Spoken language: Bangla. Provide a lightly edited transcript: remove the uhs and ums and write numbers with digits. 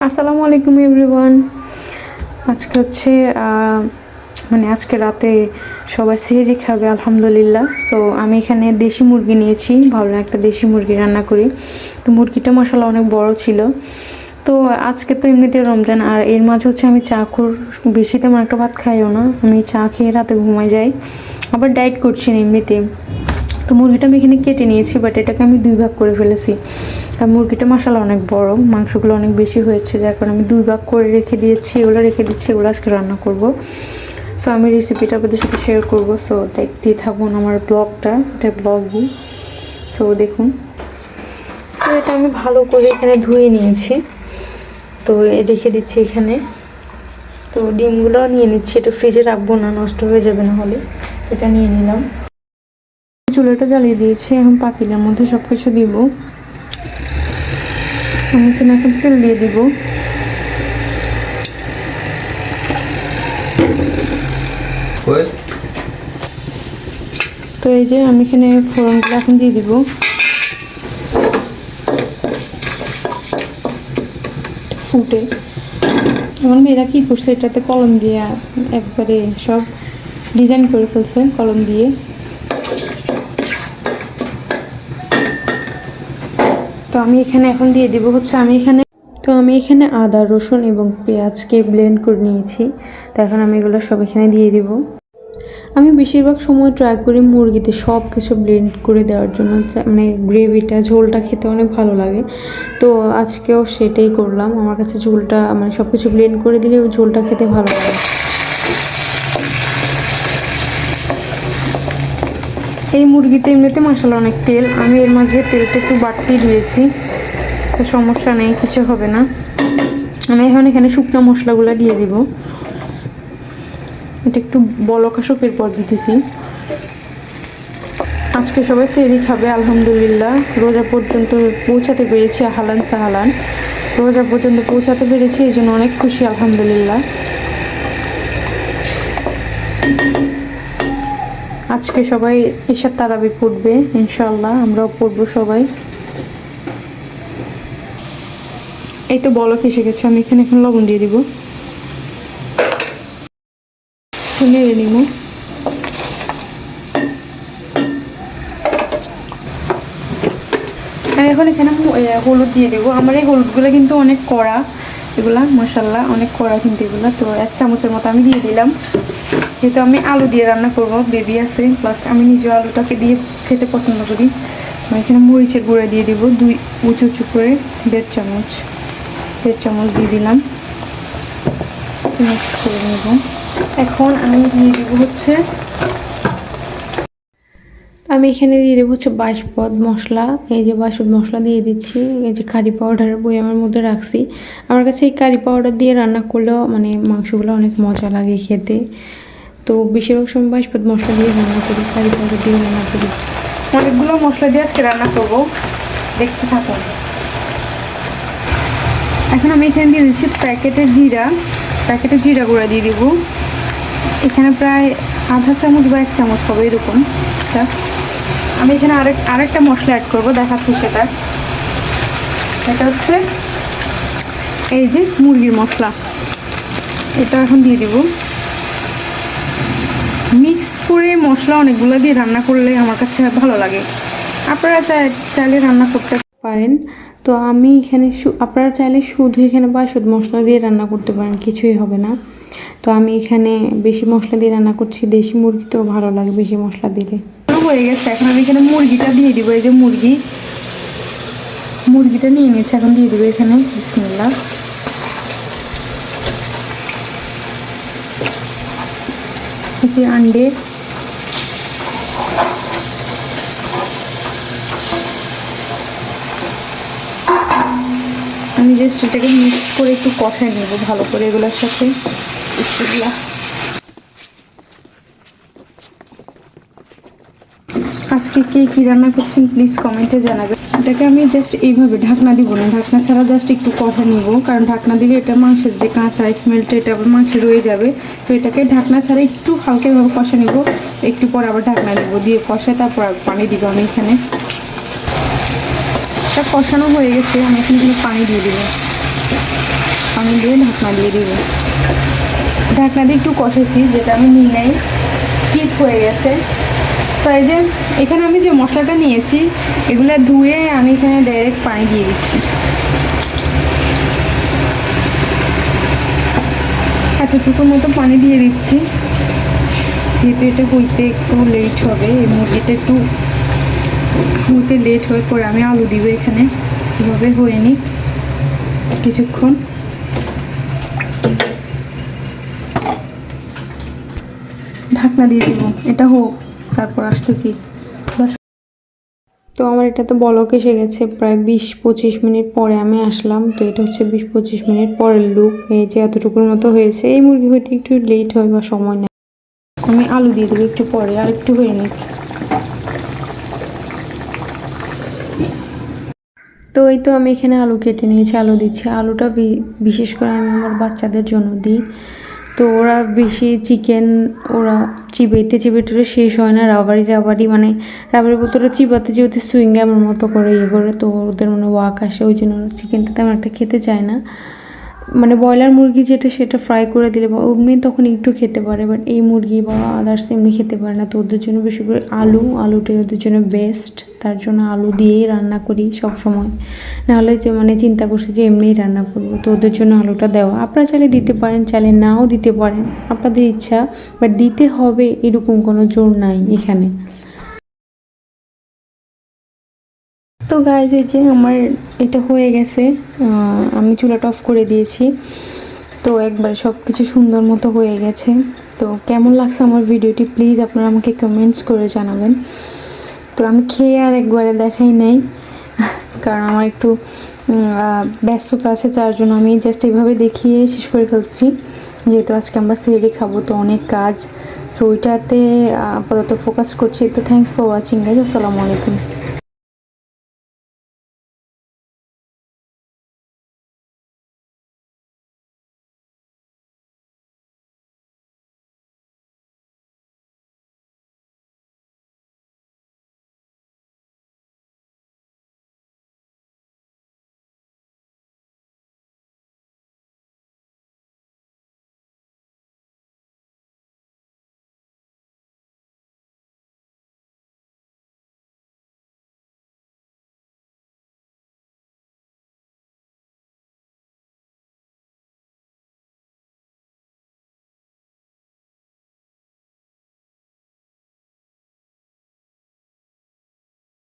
আসসালামু আলাইকুম এভরিওয়ান। আজকে হচ্ছে আজকে রাতে সবাই সেহরি খাবে আলহামদুলিল্লাহ। তো আমি এখানে দেশি মুরগি নিয়েছি, ভাবলাম একটা দেশি মুরগি রান্না করি। তো মুরগিটা মশালা অনেক বড় ছিল। তো আজকে তো এমনিতে রমজান, আর এর মাঝে হচ্ছে আমি বেশি তেমন একটা ভাত খাইও না, আমি চা খেয়ে রাতে ঘুমাই যাই, আবার ডায়েট করছি না এমনিতে। তো মুরগিটা আমি এখানে কেটে নিয়েছি, বাট এটাকে আমি 2 ভাগ করে ফেলেছি। আর মুরগিটা মশালা অনেক বড়, মাংসগুলো অনেক বেশি হয়েছে, যার কারণে আমি 2 ভাগ করে রেখে দিয়েছি। এগুলো রেখে দিচ্ছি, এগুলো আজকে রান্না করব। সো আমি রেসিপিটা আপনাদের সাথে শেয়ার করবো। সো দেখতেই থাকুন আমার ব্লগটা, এটা ব্লগই। সো দেখুন, তো এটা আমি ভালো করে এখানে ধুয়ে নিয়েছি, তো রেখে দিচ্ছি এখানে। তো ডিমগুলো নিয়ে নিচ্ছি, এটা ফ্রিজে রাখবো না, নষ্ট হয়ে যাবে না হলে। এটা নিয়ে নিলাম, চুলাটা জ্বালিয়ে দিয়েছি। এখন পাতিলের মধ্যে সব কিছু দিব। আমি এখানে এখন তেল দিয়ে দিব। তো এই যে আমি এখানে ফোড়নগুলো এখন দিয়ে দিব। ফুটে আমার মেয়েরা কী করছে, এটাতে কলম দিয়ে একবারে সব ডিজাইন করে ফেলছে কলম দিয়ে। তো আমি এখানে এখন দিয়ে দিব হচ্ছে আমি এখানে আদা রসুন এবং পেঁয়াজকে ব্লেন্ড করে নিয়েছি। তো এখন আমি এগুলো সব এখানে দিয়ে দিব। আমি বেশিরভাগ সময় ট্রাই করি মুরগিতে সব কিছু ব্লেন্ড করে দেওয়ার জন্য, মানে গ্রেভিটা ঝোলটা খেতে অনেক ভালো লাগে। তো আজকেও সেটাই করলাম। আমার কাছে ঝোলটা সব কিছু ব্লেন্ড করে দিলে ঝোলটা খেতে ভালো লাগে। এই মুরগিতে এমনিতে মশলা অনেক তেল, আমি এর মাঝে তেলটা একটু বাড়তেই দিয়েছি। তো সমস্যা নেই, কিছু হবে না। আমি এখন এখানে শুকনো মশলাগুলো দিয়ে দিব। এটা একটু বলক আসুক, এরপর দিতেছি। আজকে সবাই সেহরি খাবে আলহামদুলিল্লাহ। রোজা পর্যন্ত পৌঁছাতে পেরেছি, আহলান সাহলান। রোজা পর্যন্ত পৌঁছাতে পেরেছি, এই জন্য অনেক খুশি আলহামদুলিল্লাহ। আজকে সবাই এশার তারাবি পড়বে ইনশাআল্লাহ, আমরাও পড়বো সবাই। এই তো বলক এসে গেছে, আমি এখানে এখন লবণ দিয়ে দিব, নেড়ে নিব। এখন এখানে হলুদ দিয়ে দেবো। আমার এই হলুদগুলো কিন্তু অনেক কড়া, এগুলা মাশাআল্লাহ অনেক কড়া কিন্তু এগুলা। তো 1 চামচের মতো আমি দিয়ে দিলাম, যেহেতু আমি আলু দিয়ে রান্না করব, বেবি আছে, প্লাস আমি নিজে আলুটাকে দিয়ে খেতে পছন্দ করি। আমি এখানে মরিচের গুঁড়া দিয়ে দিব 2 উঁচু উঁচু করে 1.5 চামচ দিয়ে দিলাম। মিক্স করে নেব। এখন আমি দিয়ে দিব হচ্ছে বাসপদ মশলা। এই যে বাসপদ মশলা দিয়ে দিচ্ছি। এই যে কারি পাউডারের বয়ামের মধ্যে রাখছি। আমার কাছে এই কারি পাউডার দিয়ে রান্না করলেও মাংসগুলো অনেক মজা লাগে খেতে। তো বেশিরভাগ সময় বাসপদ মশলা দিয়ে রান্না করি, কারি পাউডার দিয়ে রান্না করি। অনেকগুলো মশলা দিয়ে আজকে রান্না করবো, দেখতে থাকুন। এখন আমি এখানে দিয়ে দিচ্ছি প্যাকেটের জিরা গুঁড়া দিয়ে দিব। এখানে প্রায় আধা চামচ বা 1 চামচ হবে এরকম। আচ্ছা, আমি এখানে আরেকটা মশলা অ্যাড করবো, দেখাচ্ছি সেটা। এটা হচ্ছে এই যে মুরগির মশলা, এটা এখন দিয়ে দিব। মিক্স করে মশলা অনেকগুলো দিয়ে রান্না করলে আমার কাছে ভালো লাগে। আপনারা চাইলে রান্না করতে পারেন। তো আমি এখানে আপনারা চাইলে শুধু এখানে বাসদ মশলা দিয়ে রান্না করতে পারেন, কিছুই হবে না। তো আমি এখানে বেশি মশলা দিয়ে রান্না করছি, দেশি মুরগি তো ভালো লাগে বেশি মশলা দিলে। হয়ে গেছে, এখন আমি এখানে মুরগিটা দিয়ে দিব। এই যে মুরগিটা নিয়ে নিয়েছি, এখন দিয়ে দিব এখানে। বিসমিল্লাহ। এই যে আন্ডে, আমি জাস্ট এটাকে মিক্স করে একটু কষায় নেব ভালো করে এগুলোর সাথে। বিসমিল্লাহ। আজকে কে কী রান্না করছেন প্লিজ কমেন্টে জানাবেন। এটাকে আমি জাস্ট এইভাবে ঢাকনা দিব না, ঢাকনা ছাড়া জাস্ট একটু কষা নিব, কারণ ঢাকনা দিলে এটা মাংসের যে কাঁচা স্মেলটা এটা আবার মাংসে রয়ে যাবে। তো এটাকে ঢাকনা ছাড়া একটু হালকাভাবে কষা নিব, একটু পর আবার ঢাকনা দিব, দিয়ে কষায় তারপর পানি দিব। আমি এখানে এটা কষানো হয়ে গেছে, আমি এখানে পানি দিয়ে দিব। পানি দিয়ে ঢাকনা দিয়ে দিব। ঢাকনা দিয়ে একটু কষেছি, যেটা আমি নিই নাই, স্কিপ হয়ে গেছে। তো এই যে এখানে আমি যে মশলাটা নিয়েছি এগুলো ধুয়ে আমি এখানে ডাইরেক্ট পানি দিয়ে দিচ্ছি। এতটুকুর মতো পানি দিয়ে দিচ্ছি, যেহেতু এটা হইতে একটু লেট হবে এবং এটা একটু হইতে লেট হয়ে পরে আমি আলু দিব এখানে। এভাবে হয়ে নিক কিছুক্ষণ। ঢাকনা দিয়ে দিব, এটা হোক, তারপর আসতেছি। তো আমার এটা তো বলক এসে গেছে, প্রায় 20-25 মিনিট পরে আমি আসলাম। তো এটা হচ্ছে 20-25 মিনিট পরের লুক। এই যে এতটুকুর মতো হয়েছে। এই মুরগি হইতে একটু লেট হয় বা সময় নেয়। আমি আলু দিয়ে দেবো একটু পরে, আর একটু হয়ে নিক। তো এই তো আমি এখানে আলু কেটে নিয়েছি, আলু দিচ্ছি। আলুটা বিশেষ করে আমি আমার বাচ্চাদের জন্য দিই। তো ওরা বেশি চিকেন ওরা চিবাইতে শেষ হয় না, রাবারি মানে রাবারি বলতে ওরা চিবাতে সুইংগামের মতো করে ইয়ে করে, তো ওদের মানে ওয়াক আসে, ওই জন্য ওরা চিকেনটা তেমন একটা খেতে চায় না। মানে ব্রয়লার মুরগি যেটা সেটা ফ্রাই করে দিলে বা এমনি তখন একটু খেতে পারে, বাট এই মুরগি বা আদার্স এমনি খেতে পারে না। তো ওদের জন্য বেশি করে আলুটাই ওদের জন্য বেস্ট। তার জন্য আলু দিয়েই রান্না করি সব সময়। নাহলে যে মানে চিন্তা করছি যে এমনিই রান্না করবো, তো ওদের জন্য আলুটা দেওয়া। আপনারা চাইলে দিতে পারেন, চাইলে নাও দিতে পারেন, আপনাদের ইচ্ছা, বাট দিতে হবে এরকম কোনো জোর নাই এখানে। তো গাইজ এই যে আমার এটা হয়ে গেছে, আমি চুলাটা অফ করে দিয়েছি। তো একবার সব কিছু সুন্দর মতো হয়ে গেছে। তো কেমন লাগছে আমার ভিডিওটি প্লিজ আপনারা আমাকে কমেন্টস করে জানাবেন। তো আমি খেয়ে আর একবারে দেখাই নাই, কারণ আমার একটু ব্যস্ততা আছে, যার জন্য আমি জাস্ট এইভাবে দেখিয়ে শেষ করে ফেলছি। যেহেতু আজকে আমরা সেহরি খাবো, তো অনেক কাজ, সো ওইটাতে আপাতত ফোকাস করছি। তো থ্যাংকস ফর ওয়াচিং গাইজ, আসসালামু আলাইকুম।